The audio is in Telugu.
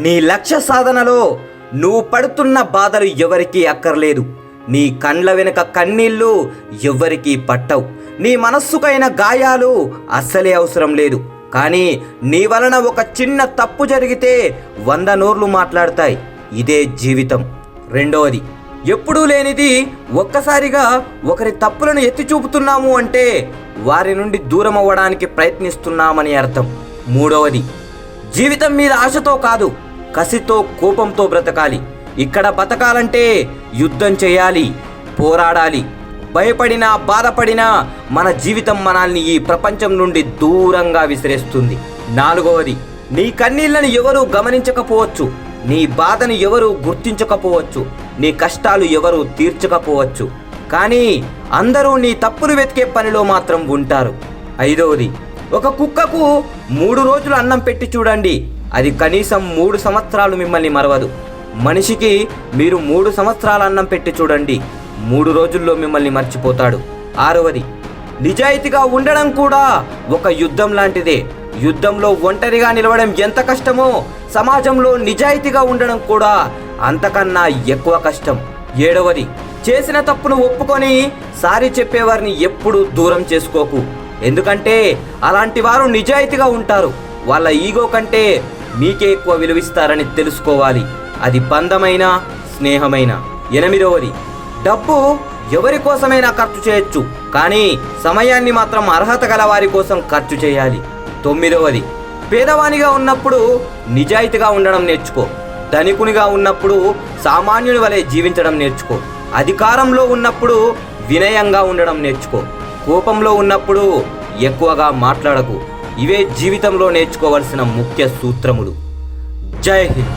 నీ లక్ష్య సాధనలో నువ్వు పడుతున్న బాధలు ఎవరికీ అక్కర్లేదు. నీ కండ్ల వెనుక కన్నీళ్ళు ఎవ్వరికీ పట్టవు. నీ మనస్సుకైన గాయాలు అస్సలే అవసరం లేదు. కానీ నీ వలన ఒక చిన్న తప్పు జరిగితే 100 నోర్లు మాట్లాడతాయి. ఇదే జీవితం. రెండవది, ఎప్పుడూ లేనిది ఒక్కసారిగా ఒకరి తప్పులను ఎత్తి చూపుతున్నాము అంటే వారి నుండి దూరం అవ్వడానికి ప్రయత్నిస్తున్నామని అర్థం. మూడవది, జీవితం మీద ఆశతో కాదు, కసితో కోపంతో బ్రతకాలి. ఇక్కడ బతకాలంటే యుద్ధం చేయాలి, పోరాడాలి. భయపడినా బాధపడినా మన జీవితం మనల్ని ఈ ప్రపంచం నుండి దూరంగా విసిరేస్తుంది. నాలుగవది, నీ కన్నీళ్లను ఎవరూ గమనించకపోవచ్చు, నీ బాధను ఎవరూ గుర్తించకపోవచ్చు, నీ కష్టాలు ఎవరూ తీర్చకపోవచ్చు. కానీ అందరూ నీ తప్పులు వెతికే పనిలో మాత్రం ఉంటారు. ఐదవది, ఒక కుక్కకు 3 రోజులు అన్నం పెట్టి చూడండి, అది కనీసం 3 సంవత్సరాలు మిమ్మల్ని మరవదు. మనిషికి మీరు 3 సంవత్సరాలు అన్నం పెట్టి చూడండి, 3 రోజుల్లో మిమ్మల్ని మర్చిపోతాడు. ఆరవది, నిజాయితీగా ఉండడం కూడా ఒక యుద్ధం లాంటిదే. యుద్ధంలో ఒంటరిగా నిలవడం ఎంత కష్టమో సమాజంలో నిజాయితీగా ఉండడం కూడా అంతకన్నా ఎక్కువ కష్టం. ఏడవది, చేసిన తప్పును ఒప్పుకొని సారీ చెప్పేవారిని ఎప్పుడూ దూరం చేసుకోకు. ఎందుకంటే అలాంటి వారు నిజాయితీగా ఉంటారు. వాళ్ళ ఈగో కంటే మీకే ఎక్కువ విలువిస్తారని తెలుసుకోవాలి, అది బంధమైనా స్నేహమైనా. ఎనిమిదవది, డబ్బు ఎవరి కోసమైనా ఖర్చు చేయొచ్చు, కానీ సమయాన్ని మాత్రం అర్హత గల వారి కోసం ఖర్చు చేయాలి. తొమ్మిదవది, పేదవానిగా ఉన్నప్పుడు నిజాయితీగా ఉండడం నేర్చుకో. ధనికునిగా ఉన్నప్పుడు సామాన్యుని వలె జీవించడం నేర్చుకో. అధికారంలో ఉన్నప్పుడు వినయంగా ఉండడం నేర్చుకో. కోపంలో ఉన్నప్పుడు ఎక్కువగా మాట్లాడకు. ఇవే జీవితంలో నేర్చుకోవలసిన ముఖ్య సూత్రములు. జై హింద్.